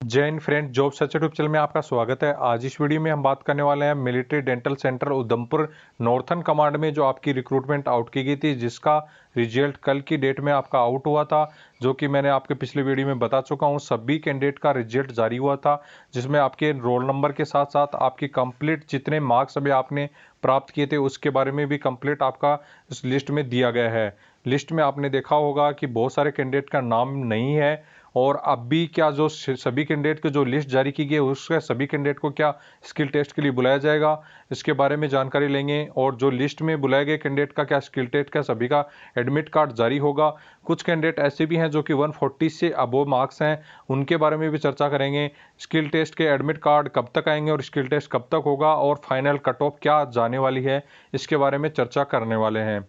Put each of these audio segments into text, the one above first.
जय Hind friend, job search YouTube channel में आपका स्वागत है। आज इस वीडियो में हम बात करने वाले हैं military dental centre Udhampur northern command में जो आपकी रिक्रूटमेंट आउट की गई थी, जिसका रिजल्ट कल की डेट में आपका आउट हुआ था, जो कि मैंने आपके पिछले वीडियो में बता चुका हूं। सभी कैंडिडेट का रिजल्ट जारी हुआ था, जिसमें आपके रोल नंबर के साथ साथ आपकी कंप्लीट जितने मार्क्स अभी आपने प्राप्त किए थे उसके बारे में भी कंप्लीट आपका इस लिस्ट में दिया गया है। लिस्ट में आपने देखा होगा कि बहुत सारे कैंडिडेट का नाम नहीं है, और अब भी क्या जो सभी कैंडिडेट की जो लिस्ट जारी की गई है उसके सभी कैंडिडेट को क्या स्किल टेस्ट के लिए बुलाया जाएगा, इसके बारे में जानकारी लेंगे। और जो लिस्ट में बुलाए गए कैंडिडेट का क्या स्किल टेस्ट का सभी का एडमिट कार्ड जारी होगा। कुछ कैंडिडेट ऐसे भी हैं जो कि 140 से अबोव मार्क्स हैं, उनके बारे में भी चर्चा करेंगे। स्किल टेस्ट के एडमिट कार्ड कब तक आएंगे और स्किल टेस्ट कब तक होगा, और फाइनल कट ऑफ क्या जाने वाली है, इसके बारे में चर्चा करने वाले हैं।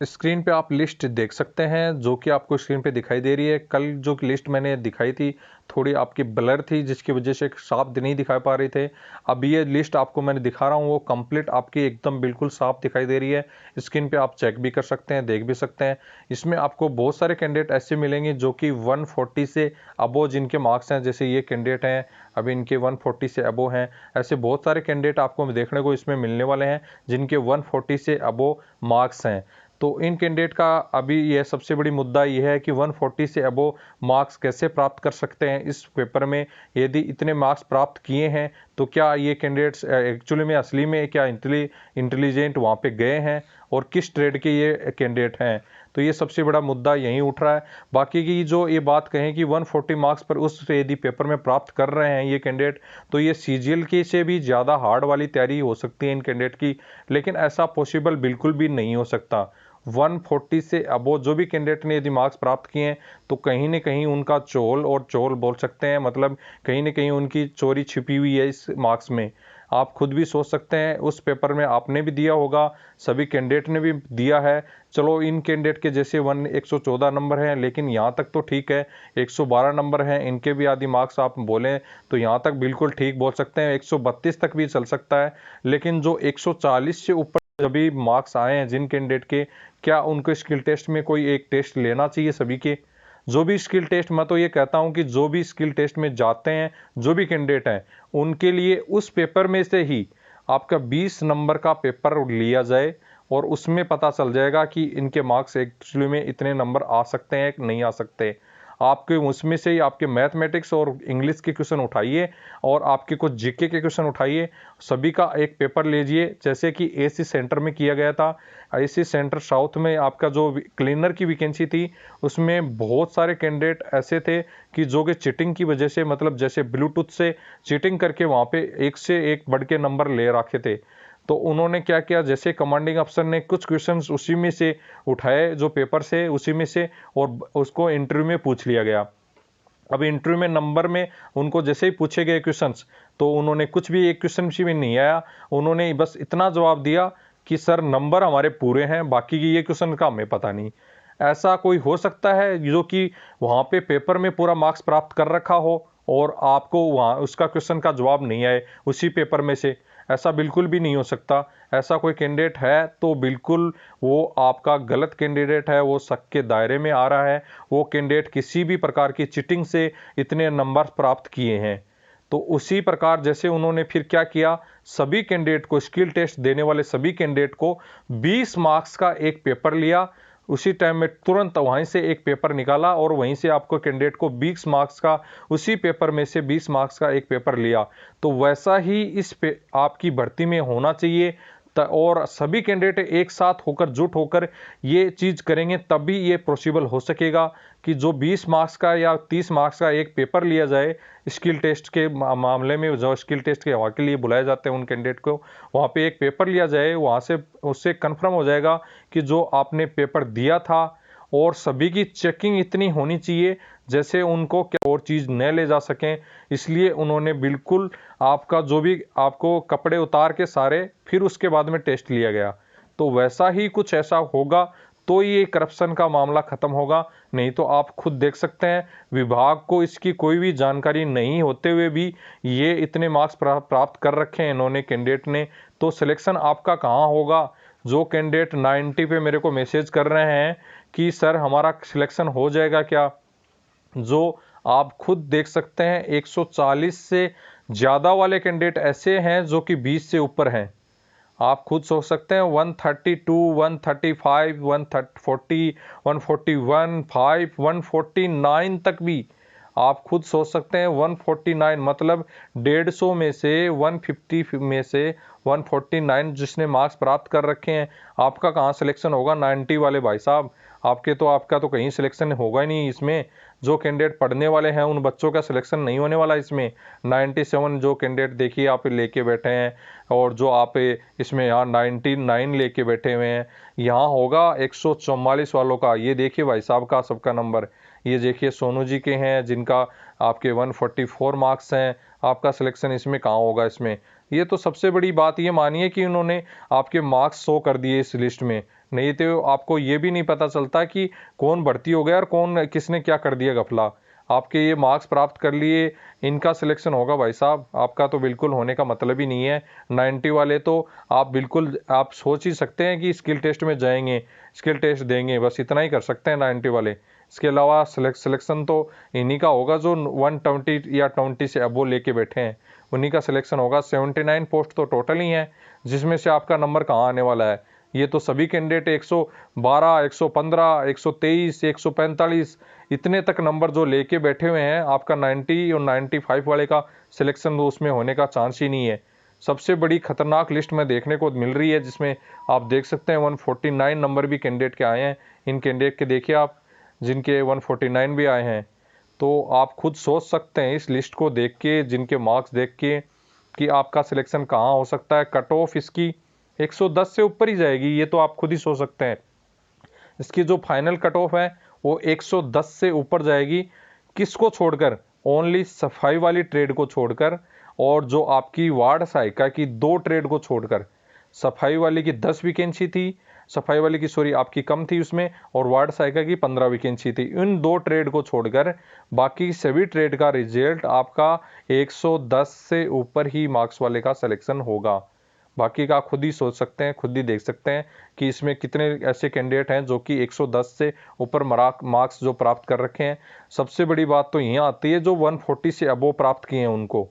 स्क्रीन पे आप लिस्ट देख सकते हैं जो कि आपको स्क्रीन पे दिखाई दे रही है। कल जो लिस्ट मैंने दिखाई थी थोड़ी आपकी ब्लर थी, जिसकी वजह से साफ नहीं दिखा पा रहे थे। अब ये लिस्ट आपको मैंने दिखा रहा हूँ वो कंप्लीट आपकी एकदम बिल्कुल साफ दिखाई दे रही है। स्क्रीन पे आप चेक भी कर सकते हैं, देख भी सकते हैं। इसमें आपको बहुत सारे कैंडिडेट ऐसे मिलेंगे जो कि 140 से अबो जिनके मार्क्स हैं, जैसे ये कैंडिडेट हैं अभी इनके 140 से अबो हैं। ऐसे बहुत सारे कैंडिडेट आपको देखने को इसमें मिलने वाले हैं जिनके 140 से अबो मार्क्स हैं। तो इन कैंडिडेट का अभी यह सबसे बड़ी मुद्दा यह है कि 140 से अबो मार्क्स कैसे प्राप्त कर सकते हैं इस पेपर में। यदि इतने मार्क्स प्राप्त किए हैं तो क्या ये कैंडिडेट्स एक्चुअली में असली में क्या इंटेलिजेंट वहाँ पे गए हैं, और किस ट्रेड के ये कैंडिडेट हैं। तो ये सबसे बड़ा मुद्दा यहीं उठ रहा है। बाकी की जो ये बात कहें कि 140 मार्क्स पर उस यदि पेपर में प्राप्त कर रहे हैं ये कैंडिडेट, तो ये सीजीएल के से भी ज़्यादा हार्ड वाली तैयारी हो सकती है इन कैंडिडेट की। लेकिन ऐसा पॉसिबल बिल्कुल भी नहीं हो सकता। 140 से अबो जो भी कैंडिडेट ने यदि मार्क्स प्राप्त किए हैं तो कहीं ना कहीं उनका चोल और चोल बोल सकते हैं, मतलब कहीं ना कहीं उनकी चोरी छिपी हुई है इस मार्क्स में। आप खुद भी सोच सकते हैं, उस पेपर में आपने भी दिया होगा, सभी कैंडिडेट ने भी दिया है। चलो इन कैंडिडेट के जैसे 114 नंबर हैं, लेकिन यहाँ तक तो ठीक है। 112 नंबर हैं, इनके भी आदि मार्क्स आप बोलें तो यहाँ तक बिल्कुल ठीक बोल सकते हैं। 132 तक भी चल सकता है। लेकिन जो 140 से ऊपर सभी मार्क्स आए हैं जिन कैंडिडेट के, क्या उनको स्किल टेस्ट में कोई एक टेस्ट लेना चाहिए सभी के। जो भी स्किल टेस्ट, मैं तो ये कहता हूं कि जो भी स्किल टेस्ट में जाते हैं जो भी कैंडिडेट हैं उनके लिए उस पेपर में से ही आपका 20 नंबर का पेपर लिया जाए, और उसमें पता चल जाएगा कि इनके मार्क्स एक्चुअली में इतने नंबर आ सकते हैं कि नहीं आ सकते। आपके उसमें से ही आपके मैथमेटिक्स और इंग्लिश के क्वेश्चन उठाइए, और आपके कुछ जीके के क्वेश्चन उठाइए, सभी का एक पेपर लीजिए, जैसे कि एसी सेंटर में किया गया था। एसी सेंटर साउथ में आपका जो क्लीनर की वैकेंसी थी उसमें बहुत सारे कैंडिडेट ऐसे थे कि जो कि चीटिंग की वजह से, मतलब जैसे ब्लूटूथ से चीटिंग करके वहाँ पे एक से एक बढ़ के नंबर ले रखे थे। तो उन्होंने क्या किया, जैसे कमांडिंग अफसर ने कुछ क्वेश्चंस उसी में से उठाए जो पेपर से उसी में से, और उसको इंटरव्यू में पूछ लिया गया। अब इंटरव्यू में नंबर में उनको जैसे ही पूछे गए क्वेश्चंस, तो उन्होंने कुछ भी एक क्वेश्चन भी नहीं आया, उन्होंने बस इतना जवाब दिया कि सर नंबर हमारे पूरे हैं, बाकी की ये क्वेश्चन का हमें पता नहीं। ऐसा कोई हो सकता है जो कि वहाँ पे पेपर में पूरा मार्क्स प्राप्त कर रखा हो और आपको वहाँ उसका क्वेश्चन का जवाब नहीं आए उसी पेपर में से? ऐसा बिल्कुल भी नहीं हो सकता। ऐसा कोई कैंडिडेट है तो बिल्कुल वो आपका गलत कैंडिडेट है, वो शक के दायरे में आ रहा है। वो कैंडिडेट किसी भी प्रकार की चीटिंग से इतने नंबर प्राप्त किए हैं। तो उसी प्रकार जैसे उन्होंने फिर क्या किया, सभी कैंडिडेट को, स्किल टेस्ट देने वाले सभी कैंडिडेट को 20 मार्क्स का एक पेपर लिया। उसी टाइम में तुरंत वहीं से एक पेपर निकाला और वहीं से आपको कैंडिडेट को 20 मार्क्स का, उसी पेपर में से 20 मार्क्स का एक पेपर लिया। तो वैसा ही इस पे आपकी भर्ती में होना चाहिए। और सभी कैंडिडेट एक साथ होकर, जुट होकर ये चीज करेंगे तभी ये पॉसिबल हो सकेगा कि जो 20 मार्क्स का या 30 मार्क्स का एक पेपर लिया जाए स्किल टेस्ट के मामले में। जो स्किल टेस्ट के वहाँ के लिए बुलाए जाते हैं उन कैंडिडेट को, वहाँ पे एक पेपर लिया जाए, वहाँ से उससे कंफर्म हो जाएगा कि जो आपने पेपर दिया था। और सभी की चेकिंग इतनी होनी चाहिए जैसे उनको क्या और चीज़ न ले जा सकें। इसलिए उन्होंने बिल्कुल आपका जो भी आपको कपड़े उतार के सारे फिर उसके बाद में टेस्ट लिया गया। तो वैसा ही कुछ ऐसा होगा तो ये करप्शन का मामला खत्म होगा। नहीं तो आप खुद देख सकते हैं, विभाग को इसकी कोई भी जानकारी नहीं होते हुए भी ये इतने मार्क्स प्राप्त कर रखे हैं इन्होंने कैंडिडेट ने। तो सिलेक्शन आपका कहाँ होगा? जो कैंडिडेट 90 पे मेरे को मैसेज कर रहे हैं कि सर हमारा सिलेक्शन हो जाएगा क्या, जो आप खुद देख सकते हैं 140 से ज़्यादा वाले कैंडिडेट ऐसे हैं जो कि 20 से ऊपर हैं। आप खुद सोच सकते हैं 132, 135, 140, 141, 5, 149 तक भी आप खुद सोच सकते हैं। 149 मतलब 150 में से 150 में से 149 जिसने मार्क्स प्राप्त कर रखे हैं, आपका कहाँ सिलेक्शन होगा 90 वाले भाई साहब। आपका तो कहीं सिलेक्शन होगा ही नहीं इसमें। जो कैंडिडेट पढ़ने वाले हैं उन बच्चों का सिलेक्शन नहीं होने वाला इसमें। 97 जो कैंडिडेट देखिए आप लेके बैठे हैं, और जो आप इसमें यहाँ 99 लेके बैठे हुए हैं, यहाँ होगा 144 वालों का। ये देखिए भाई साहब का सबका नंबर, ये देखिए सोनू जी के हैं जिनका आपके 144 मार्क्स हैं। आपका सिलेक्शन इसमें कहाँ होगा इसमें। ये तो सबसे बड़ी बात ये मानिए कि उन्होंने आपके मार्क्स शो कर दिए इस लिस्ट में, नहीं तो आपको ये भी नहीं पता चलता कि कौन भर्ती हो गया और कौन किसने क्या कर दिया गफला। आपके ये मार्क्स प्राप्त कर लिए, इनका सिलेक्शन होगा भाई साहब। आपका तो बिल्कुल होने का मतलब ही नहीं है। 90 वाले तो आप बिल्कुल आप सोच ही सकते हैं कि स्किल टेस्ट में जाएंगे, स्किल टेस्ट देंगे, बस इतना ही कर सकते हैं 90 वाले। इसके अलावा सिलेक्शन तो इन्हीं का होगा जो 120 या 20 से अबो लेके बैठे हैं, उन्हीं का सिलेक्शन होगा। 79 पोस्ट तो टोटल ही हैं, जिसमें से आपका नंबर कहाँ आने वाला है। ये तो सभी कैंडिडेट 112, 115, 123, 145 इतने तक नंबर जो लेके बैठे हुए हैं, आपका 90 और 95 वाले का सिलेक्शन तो उसमें होने का चांस ही नहीं है। सबसे बड़ी खतरनाक लिस्ट में देखने को मिल रही है, जिसमें आप देख सकते हैं 149 नंबर भी कैंडिडेट के आए हैं। इन कैंडिडेट के देखिए आप, जिनके 149 भी आए हैं, तो आप खुद सोच सकते हैं इस लिस्ट को देख के, जिनके मार्क्स देख के, कि आपका सिलेक्शन कहाँ हो सकता है। कट ऑफ इसकी 110 से ऊपर ही जाएगी, ये तो आप खुद ही सोच सकते हैं। इसकी जो फाइनल कट ऑफ है वो 110 से ऊपर जाएगी। किसको छोड़कर? ओनली सफाई वाली ट्रेड को छोड़कर, और जो आपकी वार्ड सहायिका की 2 ट्रेड को छोड़कर। सफाई वाली की 10 वैकेंसी थी, सफाई वाली की सॉरी आपकी कम थी उसमें, और वार्ड सहायिका की 15 वैकेंसी थी। इन 2 ट्रेड को छोड़कर बाकी सभी ट्रेड का रिजल्ट आपका 110 से ऊपर ही मार्क्स वाले का सिलेक्शन होगा। बाकी का आप खुद ही सोच सकते हैं, खुद ही देख सकते हैं कि इसमें कितने ऐसे कैंडिडेट हैं जो कि 110 से ऊपर मार्क्स जो प्राप्त कर रखे हैं। सबसे बड़ी बात तो यहाँ आती है जो 140 से अबोव प्राप्त किए हैं उनको,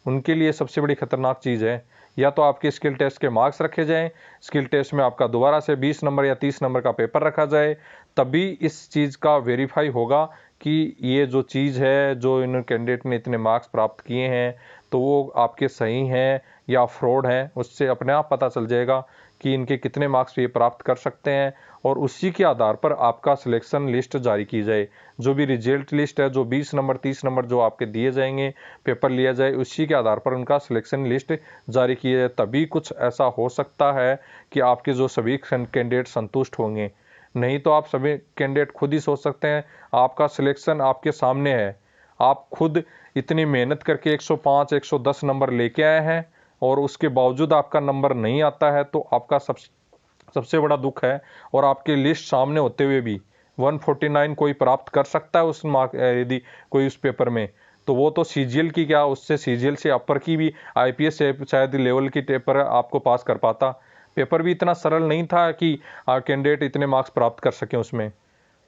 उनके लिए सबसे बड़ी खतरनाक चीज़ है। या तो आपके स्किल टेस्ट के मार्क्स रखे जाएं, स्किल टेस्ट में आपका दोबारा से 20 नंबर या 30 नंबर का पेपर रखा जाए, तभी इस चीज़ का वेरीफाई होगा कि ये जो चीज़ है, जो इन कैंडिडेट ने इतने मार्क्स प्राप्त किए हैं, तो वो आपके सही हैं या फ्रॉड हैं। उससे अपने आप पता चल जाएगा कि इनके कितने मार्क्स ये प्राप्त कर सकते हैं, और उसी के आधार पर आपका सिलेक्शन लिस्ट जारी की जाए। जो भी रिजल्ट लिस्ट है, जो 20 नंबर 30 नंबर जो आपके दिए जाएंगे, पेपर लिया जाए, उसी के आधार पर उनका सिलेक्शन लिस्ट जारी किया जाए। तभी कुछ ऐसा हो सकता है कि आपके जो सभी कैंडिडेट संतुष्ट होंगे। नहीं तो आप सभी कैंडिडेट खुद ही सोच सकते हैं, आपका सिलेक्शन आपके सामने है। आप खुद इतनी मेहनत करके 105 110 नंबर लेके आए हैं, और उसके बावजूद आपका नंबर नहीं आता है, तो आपका सबसे बड़ा दुख है। और आपकी लिस्ट सामने होते हुए भी 149 कोई प्राप्त कर सकता है उस मार्क, यदि कोई उस पेपर में, तो वो तो सीजीएल की क्या, उससे सीजीएल से अपर की भी आईपीएस शायद लेवल की पेपर आपको पास कर पाता। पेपर भी इतना सरल नहीं था कि कैंडिडेट इतने मार्क्स प्राप्त कर सकें उसमें।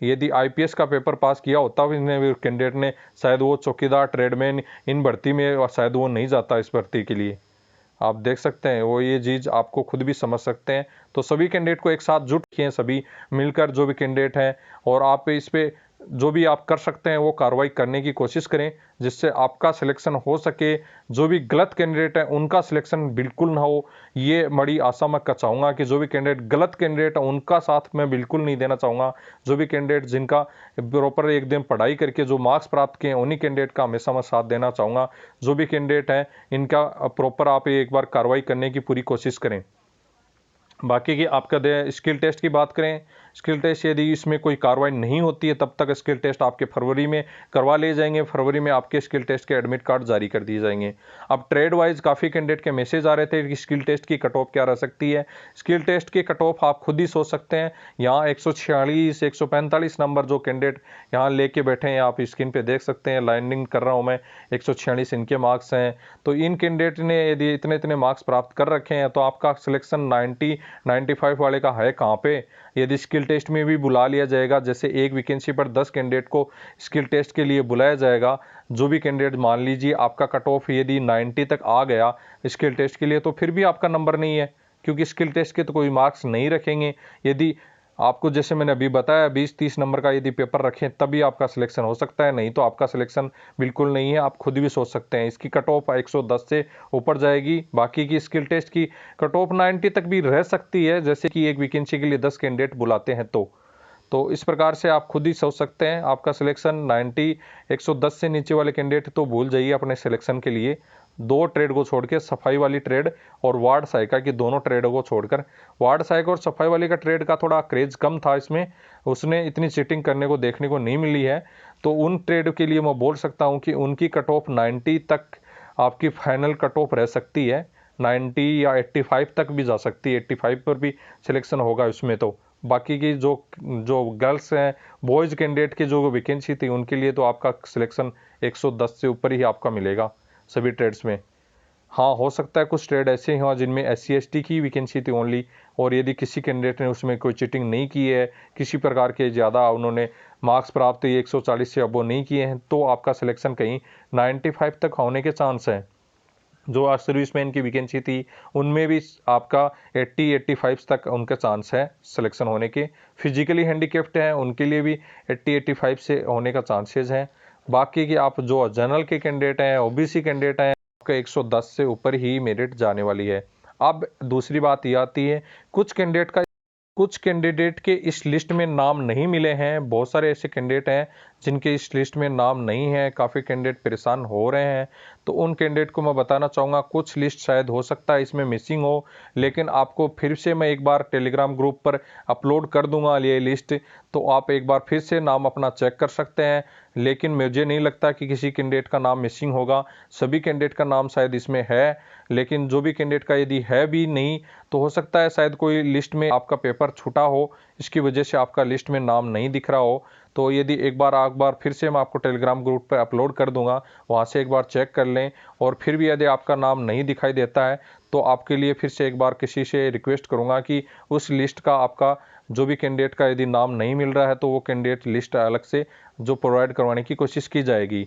यदि आईपीएस का पेपर पास किया होता कैंडिडेट ने, शायद वो चौकीदार ट्रेडमैन इन भर्ती में, और शायद वो नहीं जाता इस भर्ती के लिए। आप देख सकते हैं, वो ये चीज़ आपको खुद भी समझ सकते हैं। तो सभी कैंडिडेट को एक साथ जुट किए, सभी मिलकर जो भी कैंडिडेट हैं, और आप इस पे जो भी आप कर सकते हैं वो कार्रवाई करने की कोशिश करें, जिससे आपका सिलेक्शन हो सके। जो भी गलत कैंडिडेट है उनका सिलेक्शन बिल्कुल ना हो, ये बड़ी आशा मैं चाहूँगा कि जो भी कैंडिडेट गलत कैंडिडेट है उनका साथ मैं बिल्कुल नहीं देना चाहूँगा। जो भी कैंडिडेट जिनका प्रॉपर एक दिन पढ़ाई करके जो मार्क्स प्राप्त किए, उन्हीं कैंडिडेट का हमेशा मैं साथ देना चाहूँगा। जो भी कैंडिडेट हैं इनका प्रॉपर आप एक बार कार्रवाई करने की पूरी कोशिश करें। बाकी की आपका स्किल टेस्ट की बात करें, स्किल टेस्ट यदि इसमें कोई कार्रवाई नहीं होती है, तब तक स्किल टेस्ट आपके फरवरी में करवा लिए जाएंगे। फरवरी में आपके स्किल टेस्ट के एडमिट कार्ड जारी कर दिए जाएंगे। अब ट्रेड वाइज काफ़ी कैंडिडेट के मैसेज आ रहे थे कि स्किल टेस्ट की कट ऑफ क्या रह सकती है। स्किल टेस्ट की कट ऑफ आप खुद ही सोच सकते हैं। यहाँ 146 145 नंबर जो कैंडिडेट यहाँ लेके बैठे हैं, आप स्क्रीन पे देख सकते हैं, लाइनिंग कर रहा हूँ मैं, 146 इनके मार्क्स हैं। तो इन कैंडिडेट ने यदि इतने इतने मार्क्स प्राप्त कर रखे हैं, तो आपका सिलेक्शन 95 वाले का है कहाँ पे। यदि स्किल टेस्ट में भी बुला लिया जाएगा, जैसे एक वैकेंसी पर 10 कैंडिडेट को स्किल टेस्ट के लिए बुलाया जाएगा, जो भी कैंडिडेट मान लीजिए आपका कट ऑफ यदि 90 तक आ गया स्किल टेस्ट के लिए, तो फिर भी आपका नंबर नहीं है, क्योंकि स्किल टेस्ट के तो कोई मार्क्स नहीं रखेंगे। यदि आपको जैसे मैंने अभी बताया 20-30 नंबर का यदि पेपर रखें तभी आपका सिलेक्शन हो सकता है, नहीं तो आपका सिलेक्शन बिल्कुल नहीं है। आप खुद भी सोच सकते हैं, इसकी कट ऑफ 110 से ऊपर जाएगी। बाकी की स्किल टेस्ट की कट ऑफ 90 तक भी रह सकती है, जैसे कि एक वैकेंसी के लिए 10 कैंडिडेट बुलाते हैं तो इस प्रकार से आप खुद ही सोच सकते हैं। आपका सिलेक्शन 90 110 से नीचे वाले कैंडिडेट तो भूल जाइए अपने सिलेक्शन के लिए। 2 ट्रेड को छोड़ के, सफाई वाली ट्रेड और वार्ड सहायिका की दोनों ट्रेडों को छोड़कर, वार्ड सहायिका और सफाई वाली का ट्रेड का थोड़ा क्रेज कम था इसमें, उसने इतनी चीटिंग करने को देखने को नहीं मिली है। तो उन ट्रेड के लिए मैं बोल सकता हूं कि उनकी कट ऑफ 90 तक आपकी फाइनल कट ऑफ रह सकती है, 90 या 85 तक भी जा सकती है, 85 पर भी सिलेक्शन होगा उसमें। तो बाकी की जो जो गर्ल्स हैं, बॉयज़ कैंडिडेट की जो वैकेंसी थी उनके लिए तो आपका सिलेक्शन 110 से ऊपर ही आपका मिलेगा सभी ट्रेड्स में। हाँ, हो सकता है कुछ ट्रेड ऐसे हो जिनमें SC ST की वैकेंसी थी ओनली, और यदि किसी कैंडिडेट ने उसमें कोई चीटिंग नहीं की है, किसी प्रकार के ज़्यादा उन्होंने मार्क्स प्राप्त 140 से अबो नहीं किए हैं, तो आपका सिलेक्शन कहीं 95 तक होने के चांस हैं। जो सर्विसमैन की वैकेंसी थी उनमें भी आपका 80-85 तक उनके चांस है सिलेक्शन होने के। फिजिकली हैंडीकैप्ड हैं उनके लिए भी 80-85 से होने का चांसेस हैं। बाकी की आप जो जनरल के कैंडिडेट हैं, OBC कैंडिडेट हैं, आपका 110 से ऊपर ही मेरिट जाने वाली है। अब दूसरी बात ये आती है, कुछ कैंडिडेट के इस लिस्ट में नाम नहीं मिले हैं। बहुत सारे ऐसे कैंडिडेट हैं जिनके इस लिस्ट में नाम नहीं है, काफ़ी कैंडिडेट परेशान हो रहे हैं। तो उन कैंडिडेट को मैं बताना चाहूँगा, कुछ लिस्ट शायद हो सकता है इसमें मिसिंग हो, लेकिन आपको फिर से मैं एक बार टेलीग्राम ग्रुप पर अपलोड कर दूंगा ये लिस्ट, तो आप एक बार फिर से नाम अपना चेक कर सकते हैं। लेकिन मुझे नहीं लगता कि किसी कैंडिडेट का नाम मिसिंग होगा, सभी कैंडिडेट का नाम शायद इसमें है। लेकिन जो भी कैंडिडेट का यदि है भी नहीं, तो हो सकता है शायद कोई लिस्ट में आपका पेपर छूटा हो, इसकी वजह से आपका लिस्ट में नाम नहीं दिख रहा हो। तो यदि एक बार फिर से मैं आपको टेलीग्राम ग्रुप पर अपलोड कर दूंगा, वहाँ से एक बार चेक कर लें। और फिर भी यदि आपका नाम नहीं दिखाई देता है, तो आपके लिए फिर से एक बार किसी से रिक्वेस्ट करूँगा कि उस लिस्ट का आपका जो भी कैंडिडेट का यदि नाम नहीं मिल रहा है, तो वो कैंडिडेट लिस्ट अलग से जो प्रोवाइड करवाने की कोशिश की जाएगी।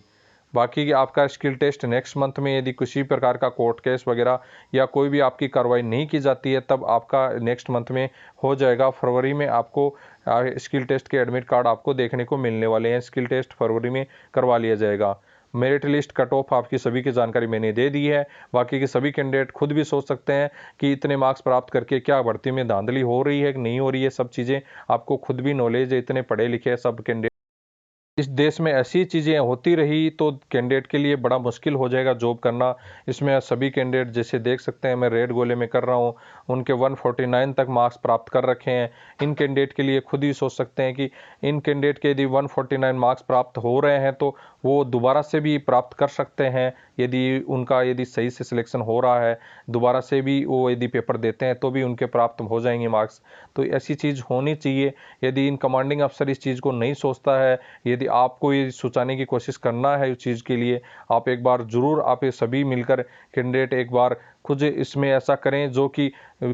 बाकी आपका स्किल टेस्ट नेक्स्ट मंथ में यदि किसी प्रकार का कोर्ट केस वगैरह या कोई भी आपकी कार्रवाई नहीं की जाती है, तब आपका नेक्स्ट मंथ में हो जाएगा। फरवरी में आपको स्किल टेस्ट के एडमिट कार्ड आपको देखने को मिलने वाले हैं। स्किल टेस्ट फरवरी में करवा लिया जाएगा। मेरिट लिस्ट कट ऑफ आपकी सभी की जानकारी मैंने दे दी है। बाकी के सभी कैंडिडेट खुद भी सोच सकते हैं कि इतने मार्क्स प्राप्त करके क्या भर्ती में धांधली हो रही है कि नहीं हो रही है। सब चीज़ें आपको खुद भी नॉलेज है, इतने पढ़े लिखे सब कैंडिडेट। इस देश में ऐसी चीज़ें होती रही तो कैंडिडेट के लिए बड़ा मुश्किल हो जाएगा जॉब करना। इसमें सभी कैंडिडेट जैसे देख सकते हैं, मैं रेड गोले में कर रहा हूँ, उनके 149 तक मार्क्स प्राप्त कर रखे हैं। इन कैंडिडेट के लिए खुद ही सोच सकते हैं कि इन कैंडिडेट के यदि 149 मार्क्स प्राप्त हो रहे हैं तो वो दोबारा से भी प्राप्त कर सकते हैं। यदि सही से सिलेक्शन हो रहा है, दोबारा से भी वो यदि पेपर देते हैं तो भी उनके प्राप्त हो जाएंगे मार्क्स। तो ऐसी चीज़ होनी चाहिए। यदि इन कमांडिंग अफसर इस चीज़ को नहीं सोचता है, यदि आपको ये सोचाने की कोशिश करना है उस चीज़ के लिए, आप एक बार ज़रूर आप ये सभी मिलकर कैंडिडेट एक बार खुद इसमें ऐसा करें जो कि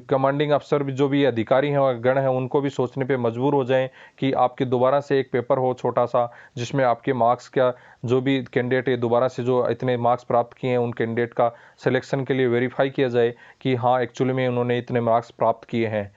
कमांडिंग अफसर जो भी अधिकारी हैं गण हैं उनको भी सोचने पे मजबूर हो जाएं कि आपके दोबारा से एक पेपर हो छोटा सा, जिसमें आपके मार्क्स का जो भी कैंडिडेट है दोबारा से जो इतने मार्क्स प्राप्त किए हैं उन कैंडिडेट का सिलेक्शन के लिए वेरीफाई किया जाए कि हाँ एक्चुअली में उन्होंने इतने मार्क्स प्राप्त किए हैं।